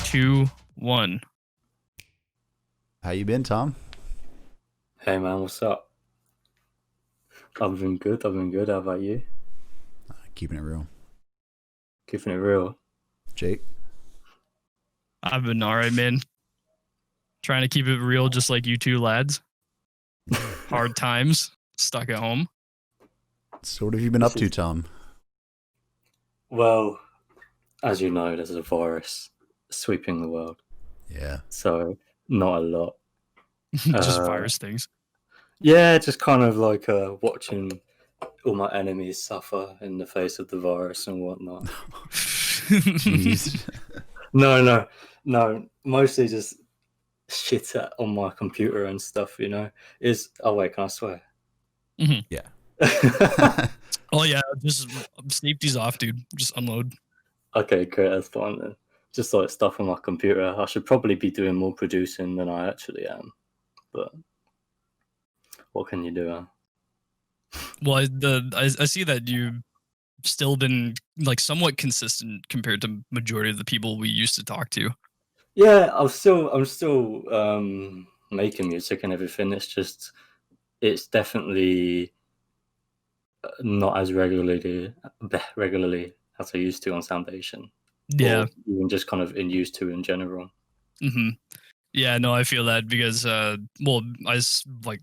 Two, one. How you been, Tom? Hey man, what's up? I've been good. How about you? Keeping it real. Keeping it real. Jake? I've been alright, man. Trying to keep it real, just like you two lads. Hard times, stuck at home. So what have you been up to, Tom? Well, as you know, there's a virus sweeping the world. Yeah. So not a lot. Just virus things. Yeah, just kind of like watching all my enemies suffer in the face of the virus and whatnot. Jeez. No. Mostly just shit on my computer and stuff, you know. Oh wait, can I swear? Mm-hmm. Yeah. Oh yeah, just safety's off, dude. Just unload. Okay, great, that's fine then. Just like stuff on my computer. I should probably be doing more producing than I actually am, but what can you do? Well, I see that you've still been like somewhat consistent compared to majority of the people we used to talk to. Yeah, I'm still making music and everything. It's definitely not as regularly as I used to on Soundation. Yeah, or even just kind of used to in general. Mm-hmm. Yeah, no, I feel that because well, like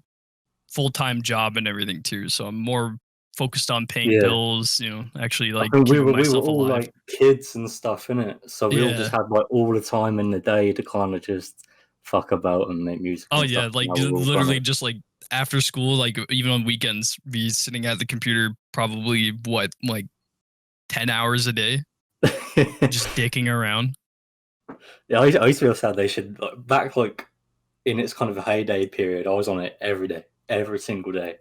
full-time job and everything too, so I'm more focused on paying bills, you know, actually like we keeping were myself all alive. like kids and stuff, innit? So we all just had like all the time in the day to kind of just fuck about and make music. Oh and yeah, stuff. like literally just like after school, like even on weekends, be sitting at the computer probably what like 10 hours a day, just dicking around. Yeah, I used to be on Soundation back like in its kind of a heyday period. I was on it every day, every single day,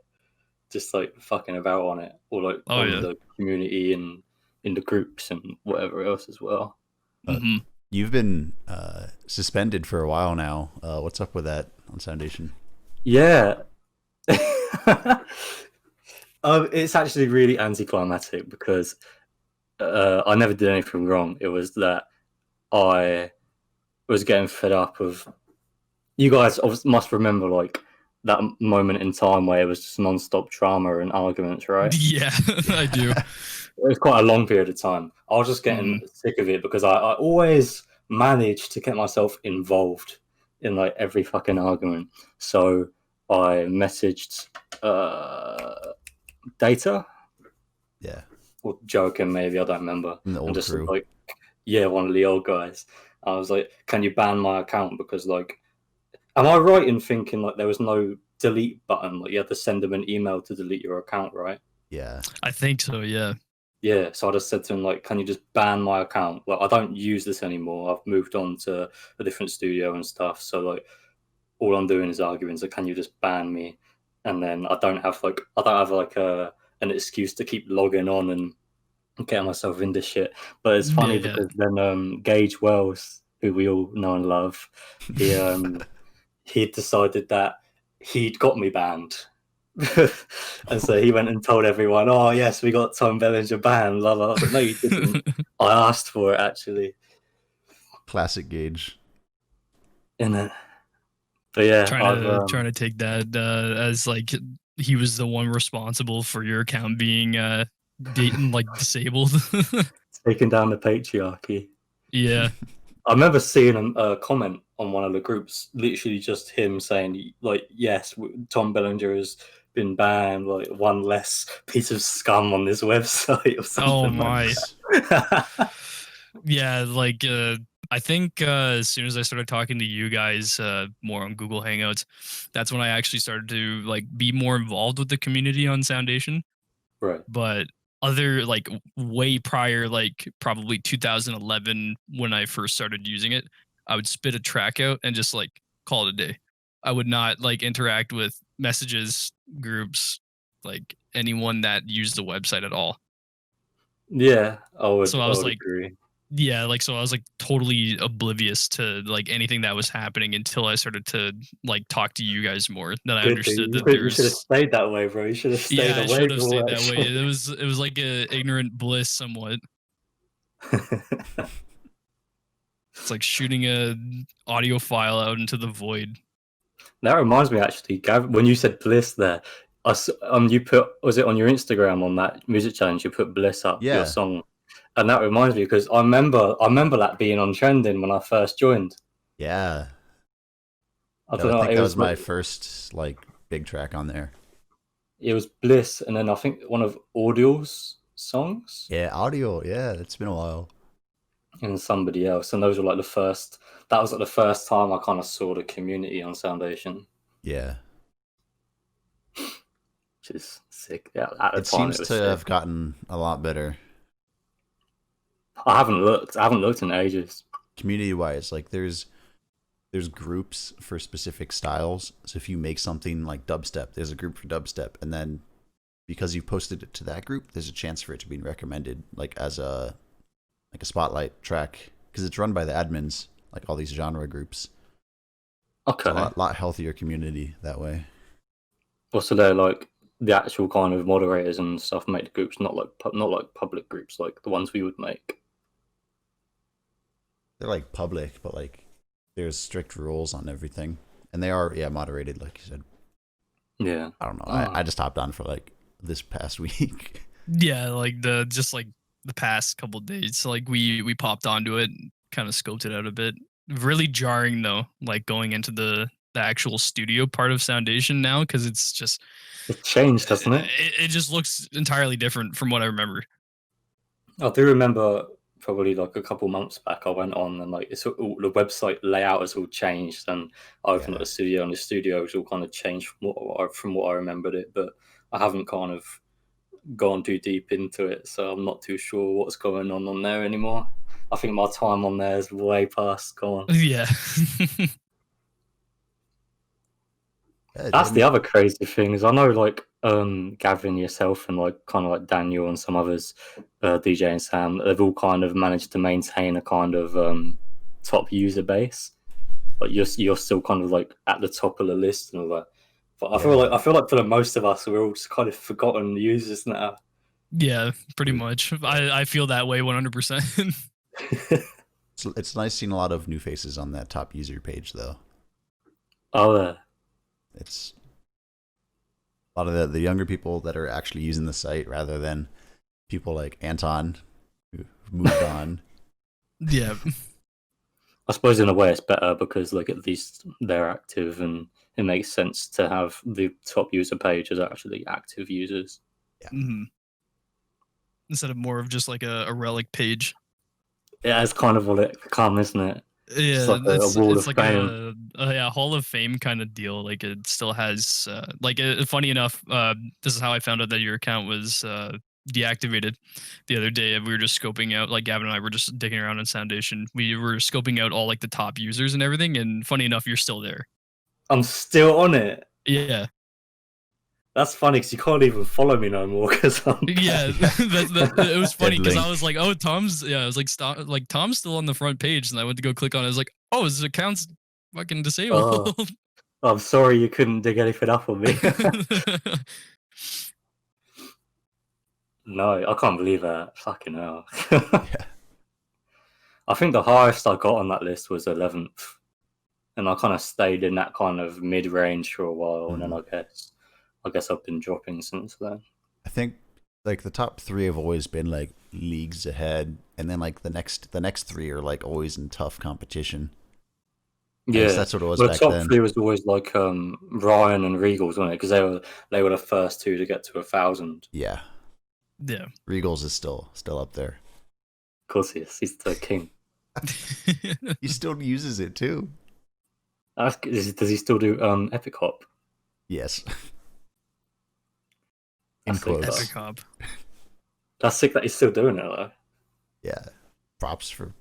just like fucking about on it, or like on the community and in the groups and whatever else as well. Mm-hmm. You've been suspended for a while now. What's up with that on Soundation? Yeah. It's actually really anticlimactic because I never did anything wrong. It was that I was getting fed up of. You guys must remember like that moment in time where it was just non-stop drama and arguments, right? Yeah, I do. It was quite a long period of time. I was just getting sick of it because I always managed to get myself involved in like every fucking argument. So I messaged Data. Yeah. Or Joking, maybe, I don't remember. And the old crew. Like, yeah, one of the old guys. I was like, can you ban my account? Because like, am I right in thinking like there was no delete button? Like you had to send them an email to delete your account, right? Yeah. I think so, yeah. Yeah, so I just said to him, like, can you just ban my account? Like, I don't use this anymore. I've moved on to a different studio and stuff. So like, all I'm doing is arguing. So can you just ban me? And then I don't have like an excuse to keep logging on and getting myself into shit. But it's funny because then Gage Wells, who we all know and love, he decided that he'd got me banned. And so he went and told everyone, oh yes, we got Tom Bellinger banned, blah, blah. But no, you didn't. I asked for it, actually. Classic Gage. Innit? But yeah, trying to take that as like he was the one responsible for your account being like disabled. Taking down the patriarchy. Yeah. I remember seeing a comment on one of the groups, literally just him saying, like, yes, Tom Bellinger has been banned, like one less piece of scum on this website or something. Oh my. Yeah, like I think as soon as I started talking to you guys more on Google Hangouts, that's when I actually started to like be more involved with the community on Soundation. Right. But other like way prior, like probably 2011 when I first started using it, I would spit a track out and just like call it a day. I would not like interact with messages, groups, like anyone that used the website at all. Yeah, I would like, agree. Yeah, like so I was like totally oblivious to like anything that was happening until I started to like talk to you guys more. Then I Good thing. understood that You should have there's stayed that way, bro. You should have stayed yeah, I away should have from stayed work. that way. It was like a ignorant bliss somewhat. It's like shooting a audio file out into the void. That reminds me, actually, Gav, when you said Bliss there, you put, was it on your Instagram on that music challenge? You put Bliss up your Yeah, song, and that reminds me because I remember that being on trending when I first joined. yeah. I I don't know, think that was my first like big track on there. it was Bliss, and then I think one of Audial's songs Yeah, audio. Yeah, it's been a while. and somebody else, and those were like the first. That was like the first time I kind of saw the community on Soundation, Yeah, which is sick. Yeah, at the it time seems it was to sick. have gotten a lot better I haven't looked. I haven't looked in ages. community wise. Like there's groups for specific styles. So if you make something like dubstep, there's a group for dubstep, and then because you posted it to that group, there's a chance for it to be recommended like as a spotlight track because it's run by the admins, like all these genre groups. It's a Okay. lot healthier community that way. Well, so they're like the actual kind of moderators and stuff make the groups, not like public groups like the ones we would make. They're like public, but like there's strict rules on everything, and they are moderated, like you said. Yeah. I don't know. Oh. I just hopped on for like this past week. Yeah, like the past couple days. So like we popped onto it, kind of scoped it out a bit. Really jarring though, like going into the actual studio part of Soundation now because it's just It changed, hasn't it? it just looks entirely different from what I remember. I do remember probably like a couple months back I went on and like it's all, the website layout has all changed and I opened up Yeah, the studio and the studio has all kind of changed from what I remembered it, but I haven't kind of gone too deep into it, so I'm not too sure what's going on there anymore. I think my time on there is way past gone. Yeah. That's the mean, other crazy thing is I know like Gavin, yourself, and like kind of like Daniel and some others, DJ and Sam, they've all kind of managed to maintain a kind of top user base, but you're still kind of like at the top of the list and all that. But yeah. I feel like for the most of us, we're all just kind of forgotten users now. Yeah, pretty much. I feel that way 100%. It's nice seeing a lot of new faces on that top user page, though. Oh, It's a lot of the younger people that are actually using the site rather than people like Anton who moved on. Yeah. I suppose in a way it's better because like at least they're active and it makes sense to have the top user page as actually active users. hmm Instead of more of just like a relic page. Yeah, it's kind of what it become, isn't it? Just Yeah, like a wall it's of like fame. a yeah, Hall of Fame kind of deal. Like it still has like funny enough, this is how I found out that your account was deactivated the other day. We were just scoping out, like Gavin and I were just digging around in Soundation. We were scoping out all like the top users and everything, and funny enough, you're still there. I'm still on it. Yeah. That's funny because you can't even follow me no more because I'm Yeah, back. it was funny Dead because I link. was like, "Oh, Tom's." Yeah, I was like, "Stop!" Like Tom's still on the front page, and I went to go click on it. I was like, "Oh, his account's fucking Oh, disabled." I'm sorry you couldn't dig anything up on me. No, I can't believe that. Fucking hell. Yeah. I think the highest I got on that list was 11th. And I kind of stayed in that kind of mid-range for a while, and then Mhm. I guess I've been dropping since then. I think like the top three have always been like leagues ahead, and then like the next three are like always in tough competition. At least Yeah, that's what it was well, the back top then. three was always like Ryan and Regals, wasn't it? Because they were the first two to get to 1,000. Yeah, Yeah. Regals is still up there. Of course, he's the king. He still uses it too. Does he still do Epic Hop? Yes. In That's sick. quotes. Epic Hop. That's sick that he's still doing it though. Yeah. Props for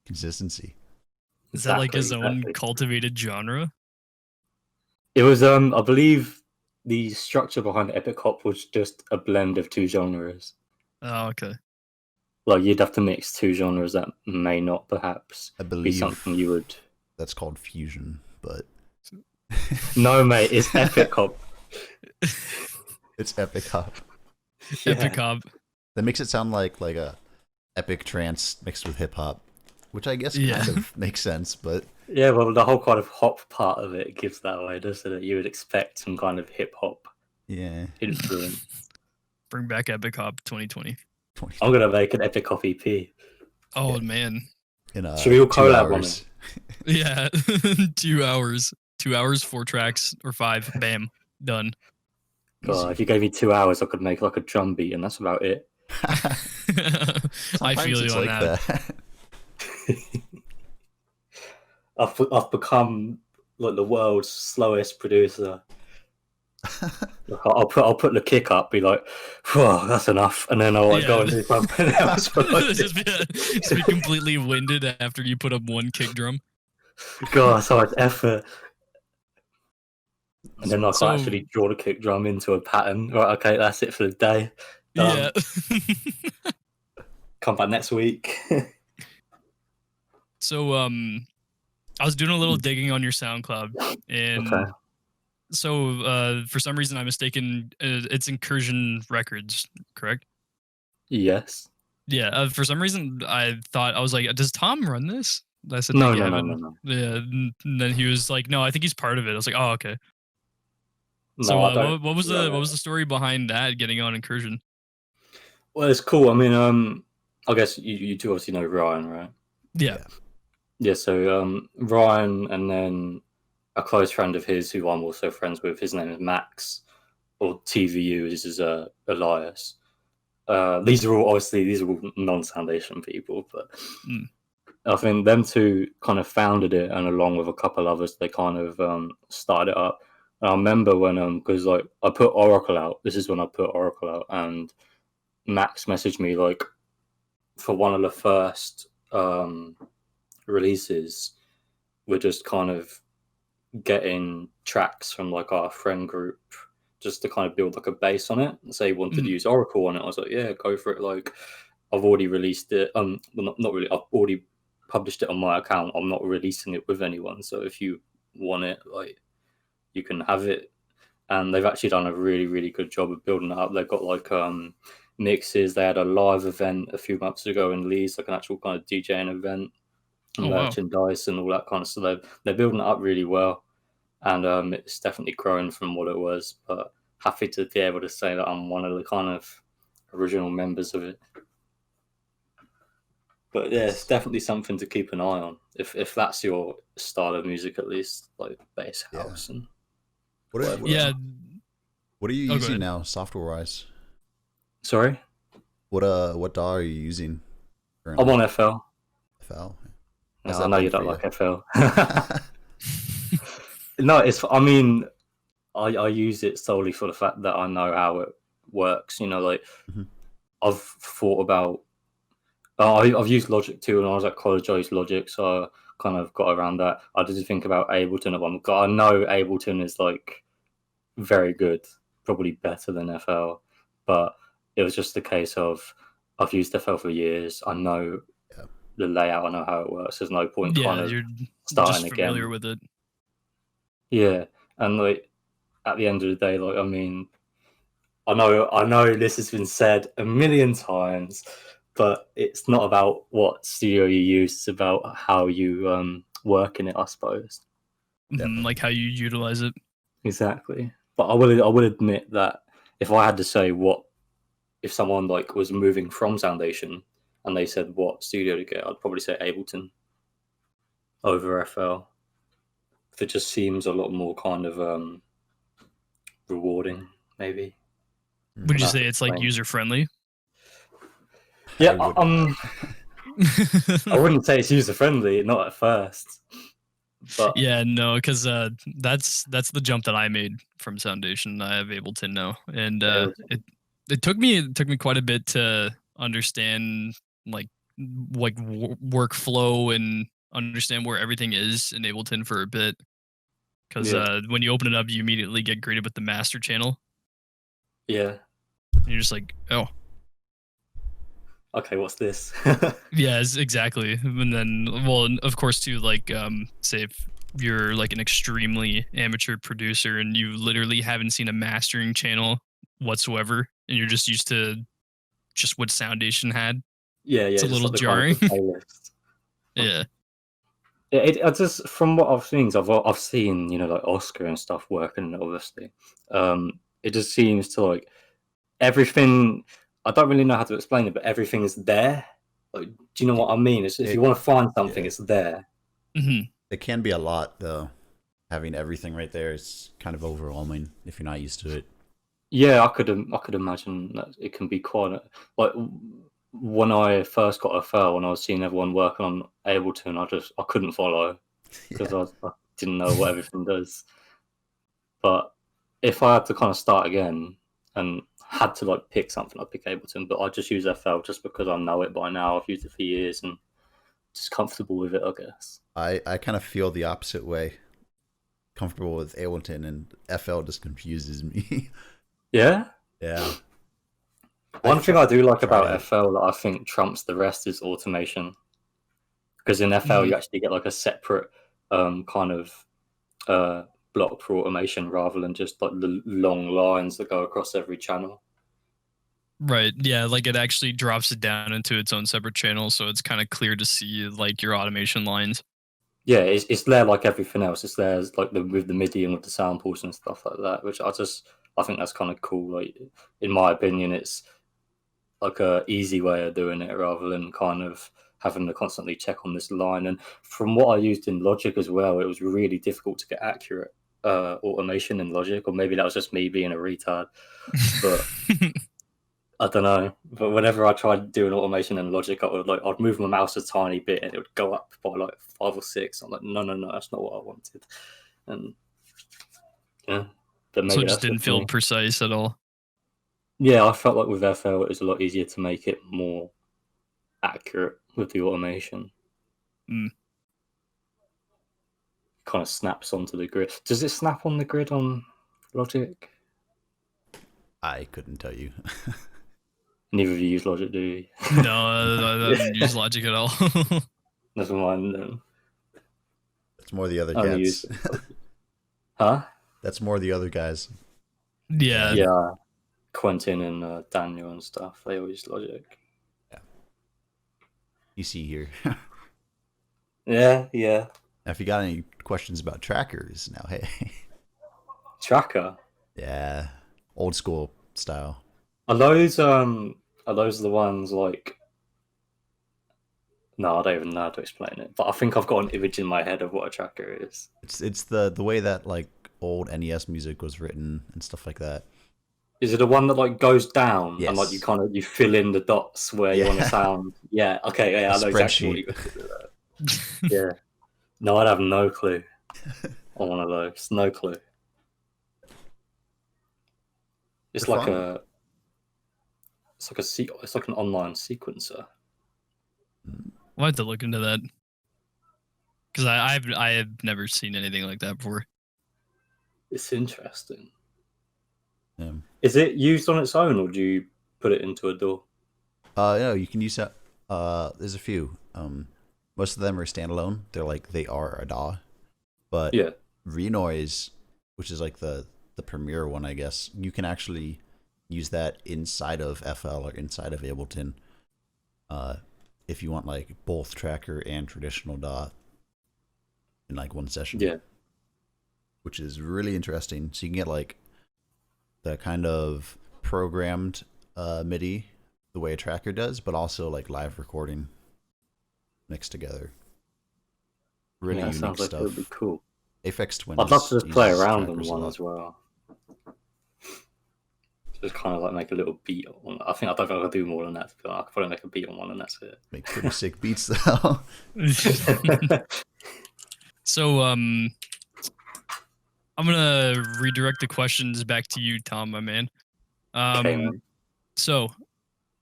consistency. Is that like Exactly, his own exactly. cultivated genre? It was I believe the structure behind Epic Hop was just a blend of two genres. Oh, okay. Like you'd have to mix two genres that may not perhaps I be believe something you would. that's called fusion, but No, mate, it's epic hop. it's epic hop. Epic hop. That makes it sound like a epic trance mixed with hip hop, which I guess Yeah. kind of makes sense, but Yeah, well, the whole kind of hop part of it gives that away, doesn't it? You would expect some kind of hip hop yeah. influence. Bring back Epic Hop 2020. I'm gonna make an epic hop EP. Oh Yeah. man. In Should we all 2 collab on hours. it? Yeah. 2 hours. 2 hours, 4 tracks or 5. Bam. Done. God, if you gave me 2 hours, I could make like a drum beat, and that's about it. I feel you on that. I've become like the world's slowest producer. Like, I'll put the kick up, be like, "Whoa, that's enough," and then I'll like go and do something else. For, like, just be completely winded after you put up one kick drum. God, so much effort. And then like So- I actually draw the kick drum into a pattern. Right, okay, that's it for the day. Done. Yeah. Come back next week. So I was doing a little digging on your SoundCloud, and Okay. so for some reason I mistaken it's Incursion Records, correct? Yes. Yeah. For some reason I was like, does Tom run this? I said, No. Yeah. And then he was like, no, I think he's part of it. I was like, oh, okay. No, So I don't. what was the story behind that getting on Incursion? Well, it's cool. I mean, I guess you two obviously know Ryan, right? Yeah. Yeah. So Ryan, and then a close friend of his who I'm also friends with. His name is Max, or TVU. This is Elias. These are all non-Soundation people, but I think them two kind of founded it, and along with a couple others, they kind of started it up. And I remember when because like I put Oracle out. This is when I put Oracle out, and Max messaged me like for one of the first releases. We're just kind of getting tracks from like our friend group just to kind of build like a base on it. So he wanted to use Oracle on it. I was like, yeah, go for it. Like I've already released it. Well, not really. I've already published it on my account. I'm not releasing it with anyone. So if you want it, like you can have it. And they've actually done a really, really good job of building it up. They've got like mixes. They had a live event a few months ago in Leeds, like an actual kind of DJing event, and merchandise and all that kind of stuff. They're building it up really well, and it's definitely growing from what it was. But happy to be able to say that I'm one of the kind of original members of it. But yeah, it's definitely something to keep an eye on if that's your style of music, at least like bass house and. What are you using now, software wise? Sorry? What DAW are you using currently? I'm on FL. FL. No, I know you don't like FL. No, I mean, I use it solely for the fact that I know how it works. You know, like I've thought about. I've used Logic too, and I was at college. I used Logic, so I kind of got around that. I did think about Ableton at one. I know Ableton is like very good, probably better than FL, but it was just a case of I've used FL for years. I know the layout. I know how it works. There's no point kind of you're starting just familiar again. with it. Yeah, and like at the end of the day, like I mean, I know this has been said a million times, but it's not about what studio you use. It's about how you work in it, I suppose. Like how you utilize it. Exactly. But I will admit that if I had to say if someone like was moving from Soundation and they said what studio to get, I'd probably say Ableton over FL. It just seems a lot more kind of rewarding, maybe. Would you say it's like user friendly? Yeah, I wouldn't say it's user friendly, not at first. But yeah, no, because that's the jump that I made from Soundation. I have Ableton now, and it took me quite a bit to understand like workflow and understand where everything is in Ableton for a bit. Because when you open it up, you immediately get greeted with the master channel. Yeah, and you're just like, oh. okay, what's this? Yes, exactly. And then, well, and of course, too, like, say if you're like an extremely amateur producer and you literally haven't seen a mastering channel whatsoever, and you're just used to just what Soundation had, Yeah, it's yeah, a just little like the kind of jarring. the playlist. Yeah. I just from what I've seen, I've seen like Oscar and stuff working on it, obviously. It just seems to like everything. I don't really know how to explain it, but everything's there. Like, do you know what I mean? It's if you It, want to find something, yeah, it's there. Hmm. it can be a lot though. Having everything right there is kind of overwhelming if you're not used to it. Yeah, I could imagine that it can be quite like when I first got FL and I was seeing everyone working on Ableton, I couldn't follow because Yeah. I didn't know what everything does. But if I had to kind of start again and had to like pick something, I'd pick Ableton. But I just use FL just because I know it by now. I've used it for years and just comfortable with it, I guess. I kind of feel the opposite way. Comfortable with Ableton and FL just confuses me. Yeah. Yeah. One I've thing I do like tried about it. FL that I think trumps the rest is automation. Because in FL Hmm. you actually get like a separate kind of block for automation rather than just like the long lines that go across every channel. Right. Yeah. Like it actually drops it down into its own separate channel. So it's kind of clear to see like your automation lines. Yeah, it's there like everything else. It's there like with the MIDI and with the samples and stuff like that, which I think that's kind of cool. Like in my opinion, it's like a easy way of doing it rather than kind of having to constantly check on this line. And from what I used in Logic as well, it was really difficult to get accurate automation in Logic, or maybe that was just me being a retard. But I don't know. But whenever I tried doing automation in Logic, I'd move my mouse a tiny bit and it would go up by like 5 or 6. I'm like, no, no, no, that's not what I wanted. And yeah, but So maybe it just that's didn't just feel me. precise at all. Yeah, I felt like with FL it was a lot easier to make it more accurate with the automation. Mm. Kind of snaps onto the grid. Does it snap on the grid on Logic? I couldn't tell you. Neither of you use Logic, do you? No, I don't use Logic at all. Never mind then. That's more the other I only use cats. huh? That's more the other guys. Yeah. Yeah, Quentin and Daniel and stuff. They all use Logic. Yeah. You see here. Yeah, yeah. Now, if you got any questions about trackers, now hey, Tracker. yeah, old school style. Are those the ones like? No, I don't even know how to explain it. But I think I've got an image in my head of what a tracker is. It's the way that like old NES music was written and stuff like that. Is it the one that like goes down and like Yes. you fill in the dots where you want to Yeah. sound? Yeah. Okay. A Yeah, I know exactly what spreadsheet. you're going to do. Yeah. No, I'd have no clue on one of those. No clue. They're It's like fun. a it's like an online sequencer. I'll have to look into that because I have never seen anything like that before. It's interesting. Yeah. Is it used on its own or do you put it into a DAW? No, you can use that. There's a few. Most of them are standalone. They are a DAW, but Yeah. Renoise, which is like the premier one, I guess, you can actually use that inside of FL or inside of Ableton. If you want like both tracker and traditional DAW in like one session. Yeah. Which is really interesting. So you can get like the kind of programmed MIDI the way a tracker does, but also like live recording mixed together. Really Yeah, that unique sounds like it would be stuff. cool. Aphex Twin I'd love to just play uses around on trackers a one lot. as well. Just kind of like make a little beat on. I don't think I could do more than that. I could probably make a beat on one and that's it. Make pretty sick beats though. So I'm gonna redirect the questions back to you, Tom, my man. Okay, man. So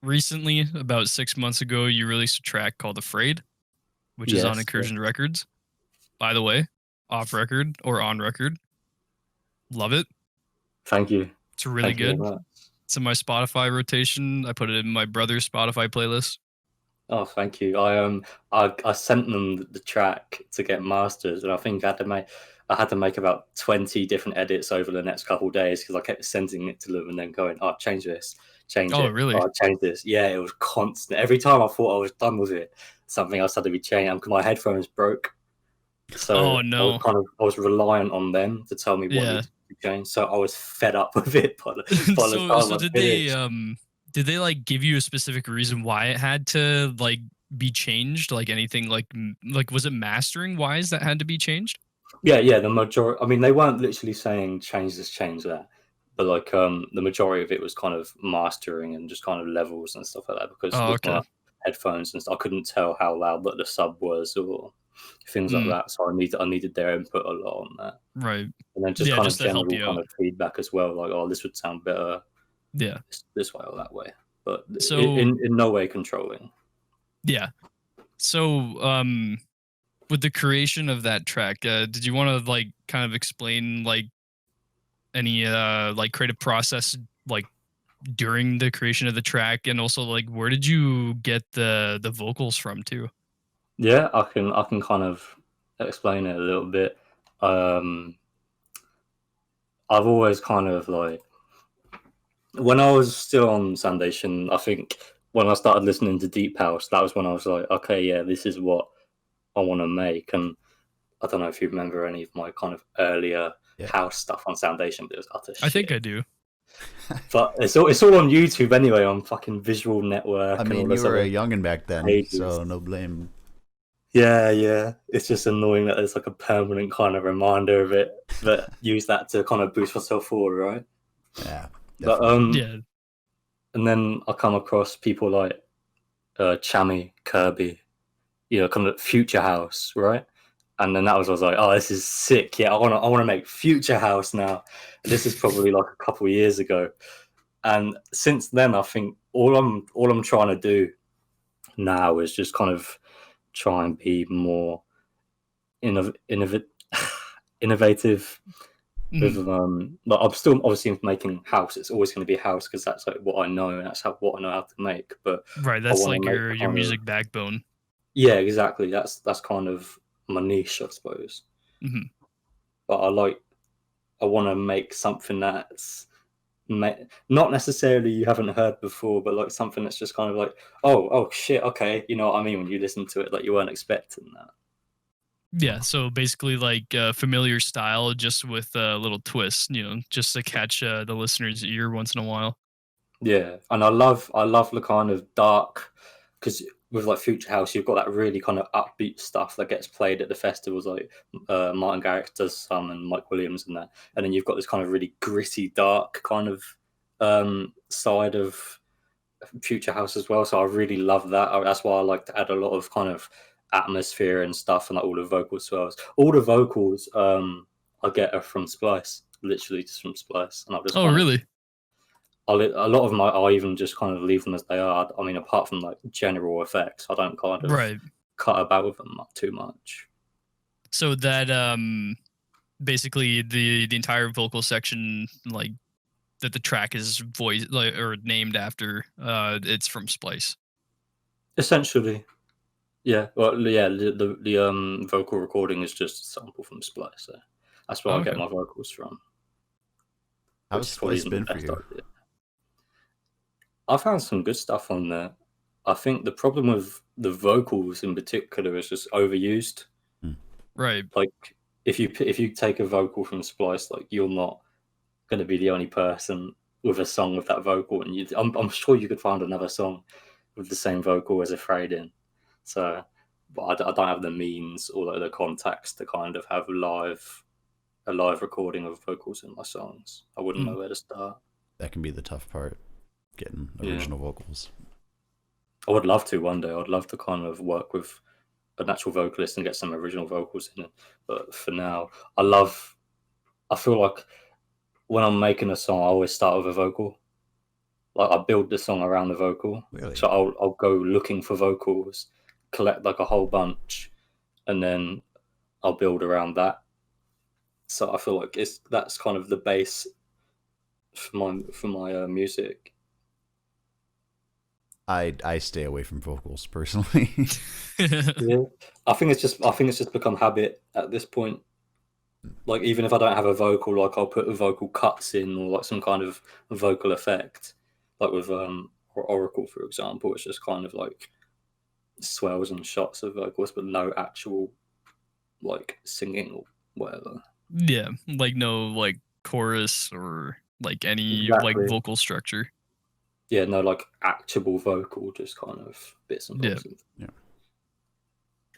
recently, about 6 months ago, you released a track called "Afraid," which is on Yes. Incursion Records. By the way, off record or on record, love it. Thank you. It's really Thank you good. very much. It's in my Spotify rotation. I put it in my brother's Spotify playlist. Oh, thank you. I sent them the track to get masters, and I think I had to make about 20 different edits over the next couple of days because I kept sending it to them and then going, "Oh, change this, change Oh, it, really? oh, change this." Yeah, it was constant. Every time I thought I was done with it, something else had to be changed. Because my headphones broke, so Oh no. I was reliant on them to tell me what Yeah. needed to be changed. So I was fed up with it by the So time so I finished. did they like give you a specific reason why it had to like be changed? Like anything like like was it mastering wise that had to be changed? Yeah, the majority. I mean, they weren't literally saying change this, change that, but like the majority of it was kind of mastering and just kind of levels and stuff like that. Because Oh, with okay. my headphones and stuff, I couldn't tell how loud that the sub was or things like Mm, that. So I needed their input a lot on that, right. and then just Yeah, kind of just to help general you kind out. of feedback as well. Like, oh, this would sound better Yeah. this way or that way, but So in no way controlling. yeah. So with the creation of that track, did you want to like kind of explain like any like creative process like during the creation of the track, and also like where did you get the vocals from too? Yeah, I can kind of explain it a little bit. Um, I've always kind of like when I was still on Soundation, I think when I started listening to Deep House, that was when I was like, okay, yeah, this is what I want to make. And I don't know if you remember any of my kind of earlier Yeah. house stuff on Soundation, but it was utter I think shit. I do. But it's all on YouTube anyway, on fucking Visual I Network and all mean, you this were a other youngin' back then, pages. so no blame. Yeah. It's just annoying that there's like a permanent kind of reminder of it, but use that to kind of boost myself forward, right? Yeah, But definitely. Yeah. and then I come across people like Chammy, Kirby, kind of Future House, right? And then that was I was like, oh, this is sick. Yeah, I want to make Future House now. And this is probably like a couple of years ago. And since then, I think all I'm trying to do now is just kind of try and be more innov- innovative with Mhm. like I'm still obviously making house. It's always going to be house because that's like what I know and that's what I know how to make. But Right. I That's want to like make your kind of music backbone. yeah, exactly. That's kind of my niche, I suppose. Mhm. But I want to make something that's not necessarily you haven't heard before, but like something that's just kind of like, oh shit, okay, you know what I mean when you listen to it, like you weren't expecting that. Yeah, so basically like familiar style just with a little twist, just to catch the listener's ear once in a while. Yeah, and I love the kind of dark because with like Future House, you've got that really kind of upbeat stuff that gets played at the festivals, like Martin Garrix does some and Mike Williams and that, and then you've got this kind of really gritty, dark kind of side of Future House as well. So I really love that. That's why I like to add a lot of kind of atmosphere and stuff, and like all the vocal swells. All the vocals I get are from Splice, literally just from Splice, and I'll just Oh, kind of really? a lot of them I even just kind of leave them as they are. I mean, apart from like general effects, I don't kind of Right. cut about with them too much. So that basically the entire vocal section like that the track is voice like or named after it's from Splice. Essentially, yeah. Well, yeah. The vocal recording is just a sample from Splice, so that's where Oh, I get okay. my vocals from, which How's is probably Splice isn't the been for best you? idea. I found some good stuff on there. I think the problem with the vocals in particular is just overused. Hmm. Right. Like if you take a vocal from Splice, like you're not going to be the only person with a song with that vocal, and I'm sure you could find another song with the same vocal as Afraid in. So, but I don't have the means or the contacts to kind of have a live recording of vocals in my songs. I wouldn't Mm. know where to start. That can be the tough part, getting Yeah, original vocals. I would love to one day. I'd love to kind of work with a natural vocalist and get some original vocals in it. But for now, I love. I feel like when I'm making a song, I always start with a vocal. Like I build the song around the vocal. Really? So I'll go looking for vocals, collect like a whole bunch, and then I'll build around that. So I feel like that's kind of the base for my music. I stay away from vocals personally. Yeah, I think it's just become habit at this point. Like even if I don't have a vocal, like I'll put the vocal cuts in or like some kind of vocal effect, like with Oracle for example. It's just kind of like swells and shots of vocals, but no actual like singing or whatever. Yeah, like no like chorus or like any like Exactly. vocal structure. Yeah, no like actual vocal, just kind of bits and Yeah. bobs. Yeah.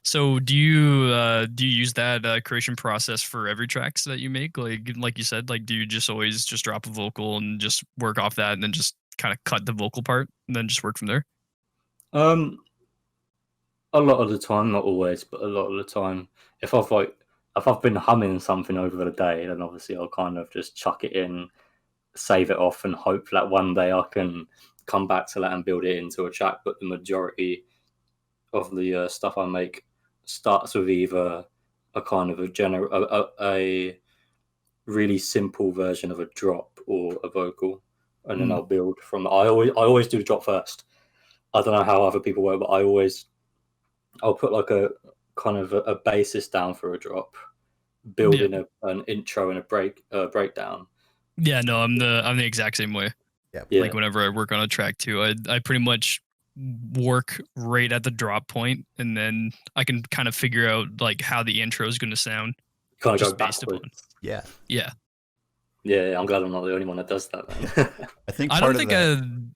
So do you use that creation process for every tracks that you make? Like you said, like do you just always just drop a vocal and just work off that and then just kind of cut the vocal part and then just work from there? Um, a lot of the time, not always, but a lot of the time, if I've been humming something over the day, then obviously I'll kind of just chuck it in, save it off, and hope that one day I can come back to that and build it into a track. But the majority of the stuff I make starts with either a kind of a really simple version of a drop or a vocal, and then Mm. I'll build from. I always do the drop first. I don't know how other people work, but I'll put like a kind of a basis down for a drop, build Yeah. in an intro and a breakdown. Yeah, no, I'm the exact same way. Yeah. Yeah, Like whenever I work on a track too, I pretty much work right at the drop point and then I can kind of figure out like how the intro is going to sound kind of go just based upon. backwards. Yeah. Yeah. Yeah, I'm glad I'm not the only one that does that, man. I think I part don't of think that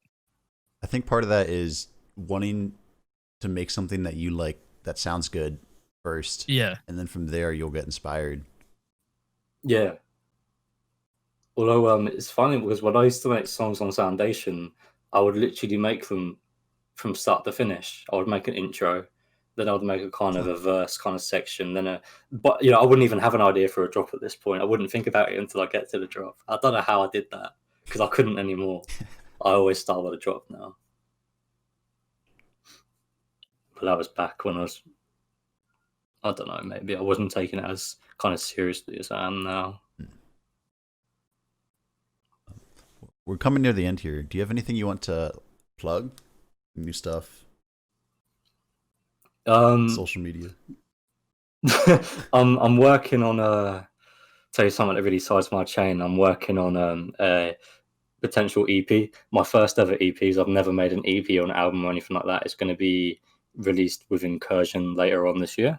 I think part of that is wanting to make something that you like that sounds good first. yeah. And then from there you'll get inspired. Yeah. Although it's funny because when I used to make songs on Soundation, I would literally make them from start to finish. I would make an intro, then I would make a kind of a verse kind of section, but I wouldn't even have an idea for a drop at this point. I wouldn't think about it until I get to the drop. I don't know how I did that because I couldn't anymore. I always start with a drop now. But that was back when I don't know, maybe I wasn't taking it as kind of seriously as I am now. We're coming near the end here. Do you have anything you want to plug? New stuff? Social media? I'm working on tell you something that really sides my chain. I'm working on a potential EP. My first ever EPs. I've never made an EP or an album or anything like that. It's going to be released with Incursion later on this year.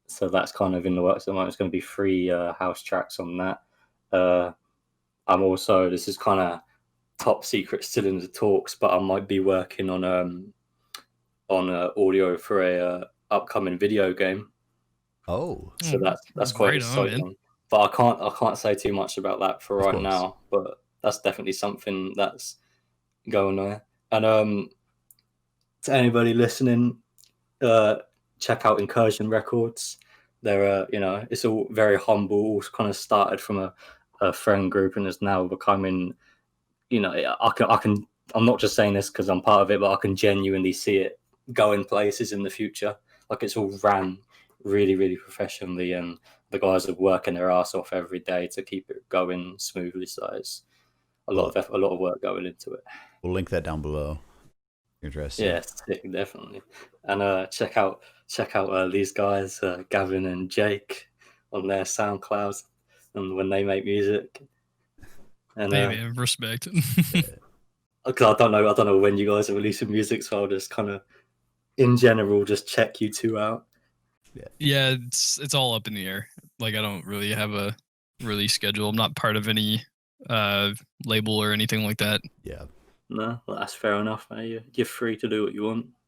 So that's kind of in the works at the moment. It's going to be 3 house tracks on that. I'm also, this is kind of top secret, still in the talks, but I might be working on audio for a upcoming video game. Oh. So that's quite Right on, exciting. man. But I can't say too much about that for Of right course. now. But that's definitely something that's going on. And to anybody listening, check out Incursion Records. They're it's all very humble. All kind of started from a friend group and is now becoming. I can. I'm not just saying this because I'm part of it, but I can genuinely see it going places in the future. Like it's all ran really, really professionally, and the guys are working their ass off every day to keep it going smoothly. So it's a lot of effort, a lot of work going into it. We'll link that down below. Interesting. Yeah, definitely. And check out these guys, Gavin and Jake, on their SoundClouds, and when they make music. And Hey man, respect. because I don't know when you guys are releasing music, so I'll just kind of, in general, just check you two out. Yeah, it's all up in the air. Like I don't really have a release schedule. I'm not part of any label or anything like that. Yeah. No, well, that's fair enough, man. You're free to do what you want.